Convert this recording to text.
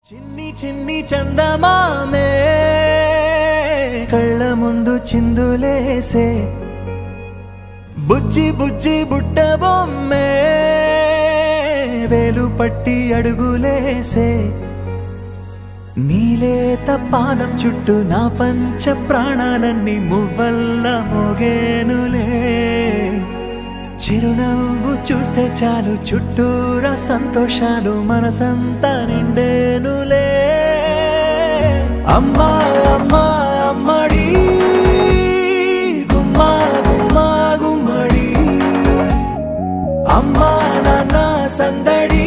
చిన్ని చిన్ని చందమామే కళ్ళ ముందు చిందులేసే బుజ్జి బుజ్జి బుట్ట బొమ్మే వేలు పట్టి అడుగులేసే నీలేత పానం చుట్టూ నా పంచ ప్రాణాలన్నీ మువ్వల్ల మోగేనులే చిరునవ్వు చూస్తే చాలు చుట్టూరా సంతోషాలు మనసంతా నిండేనులే అమ్మా అమ్మా అమ్మడి గుమ్మా గుమ్మా గుమ్మడి అమ్మా నాన్న సందడి